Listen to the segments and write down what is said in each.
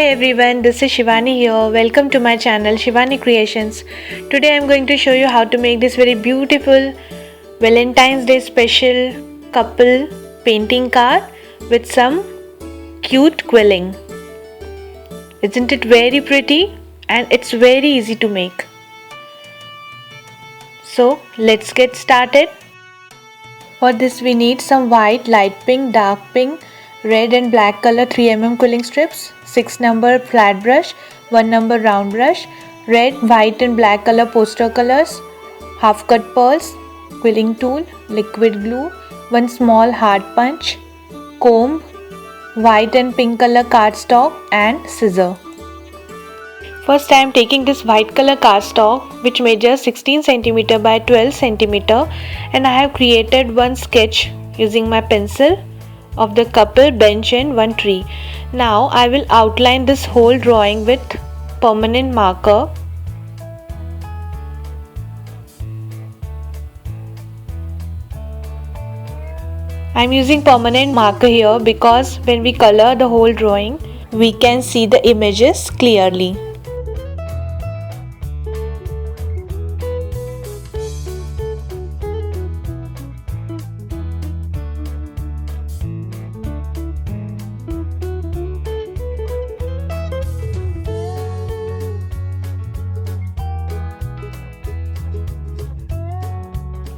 everyone, this is Shivani here. Welcome to my channel Shivani Creations. Today I am going to show you how to make this very beautiful Valentine's Day special couple painting card with some cute quilling. Isn't it very pretty? And it's very easy to make. So let's get started. For this we need some white, light pink, dark pink, red and black color 3mm quilling strips, 6 number flat brush, 1 number round brush, red, white and black color poster colors, half cut pearls, quilling tool, liquid glue, 1 small hard punch, comb, white and pink color cardstock and scissor. First I am taking this white color cardstock which measures 16 cm by 12 cm and I have created one sketch using my pencil of the couple, bench and one tree. Now I will outline this whole drawing with permanent marker. I am using permanent marker here because when we color the whole drawing we can see the images clearly.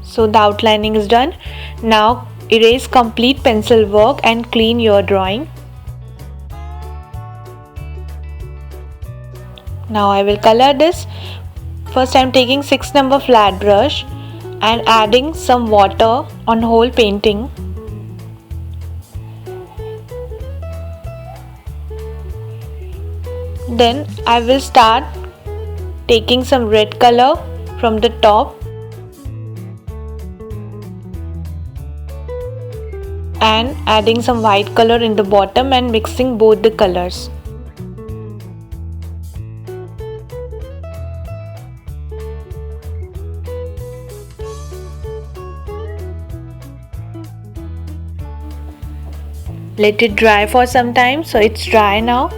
So the outlining is done. Now erase complete pencil work and clean your drawing. Now I will color this. First I am taking 6 number flat brush and adding some water on whole painting. Then I will start taking some red color from the top and adding some white color in the bottom and mixing both the colors. Let it dry for some time. So it's dry now.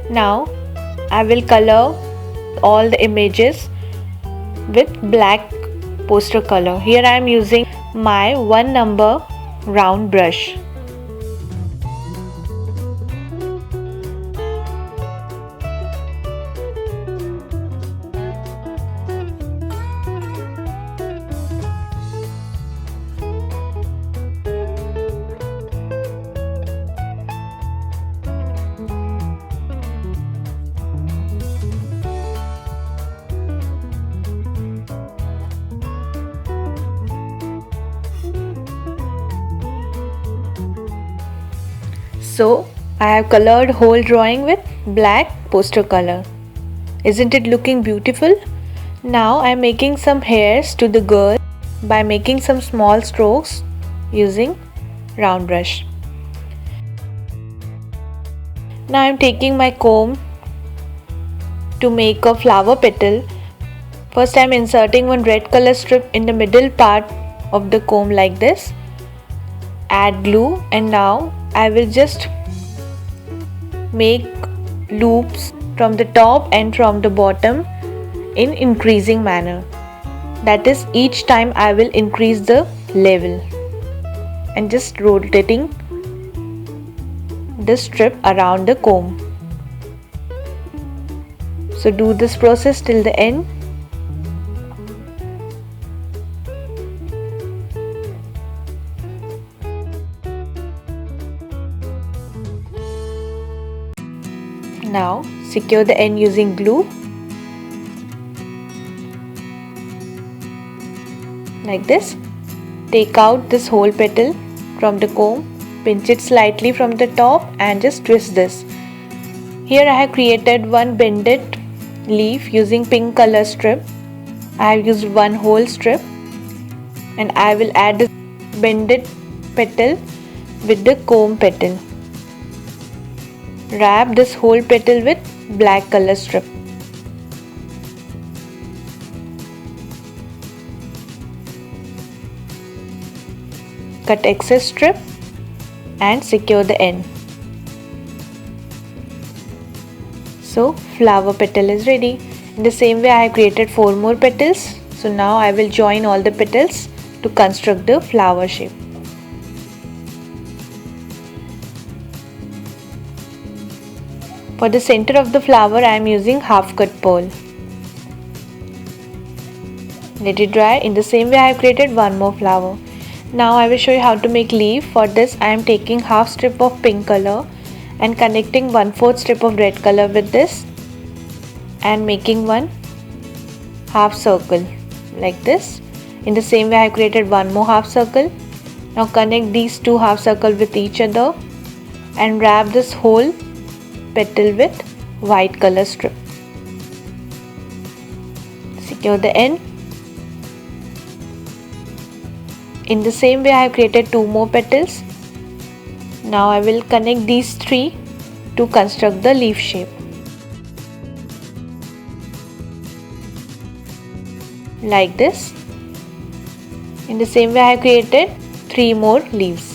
Now I will color all the images with black poster color. Here I am using my 1 number round brush. So I have colored whole drawing with black poster color. Isn't it looking beautiful? Now I am making some hairs to the girl by making some small strokes using round brush. Now I am taking my comb to make a flower petal. First I am inserting one red color strip in the middle part of the comb like this. Add glue and now I will just make loops from the top and from the bottom in increasing manner. That is, each time I will increase the level and just rotating the strip around the comb. So do this process till the end. Now secure the end using glue like this. Take out this whole petal from the comb, pinch it slightly from the top and just twist this. Here I have created one bended leaf using pink color strip. I have used one whole strip and I will add this bended petal with the comb petal. Wrap this whole petal with black color strip. Cut excess strip and secure the end. So flower petal is ready. In the same way I have created 4 more petals. So now I will join all the petals to construct the flower shape. For the center of the flower I am using half cut pearl. Let it dry. In the same way I have created one more flower. Now I will show you how to make leaf. For this I am taking half strip of pink color and connecting 1/4 strip of red color with this and making one half circle like this. In the same way I have created one more half circle. Now connect these two half circles with each other and wrap this whole petal with white color strip. Secure the end. In the same way I have created 2 more petals. Now I will connect these 3 to construct the leaf shape. Like this. In the same way I have created 3 more leaves.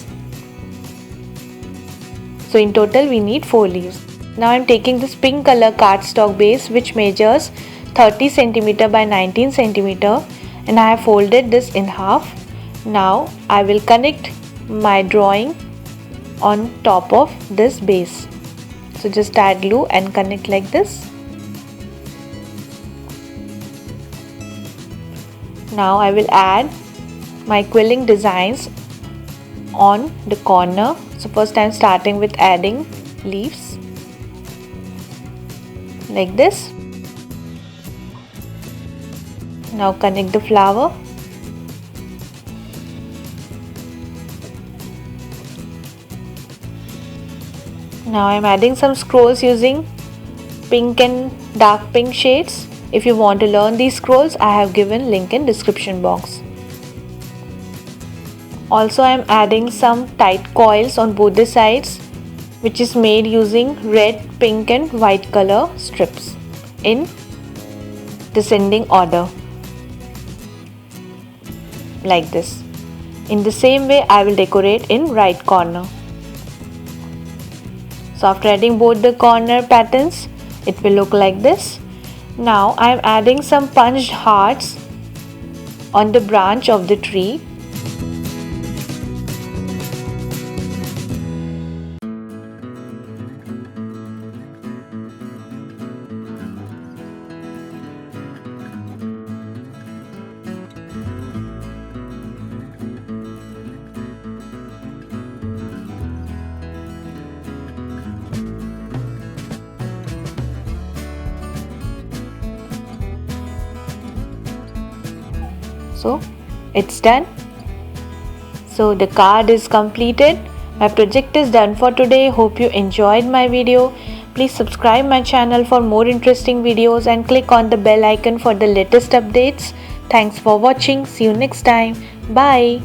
So in total we need 4 leaves. Now I am taking this pink color cardstock base which measures 30 cm by 19 cm and I have folded this in half. Now I will connect my drawing on top of this base. So just add glue and connect like this. Now I will add my quilling designs on the corner. So first I am starting with adding leaves like this. Now connect the flower. Now I am adding some scrolls using pink and dark pink shades. If you want to learn these scrolls, I have given link in description box. Also I am adding some tight coils on both the sides which is made using red, pink and white color strips in descending order like this. In the same way I will decorate in right corner. So after adding both the corner patterns, it will look like this. Now I am adding some punched hearts on the branch of the tree. So it's done. So the card is completed. My project is done for today. Hope you enjoyed my video. Please subscribe my channel for more interesting videos and click on the bell icon for the latest updates. Thanks for watching. See you next time. Bye.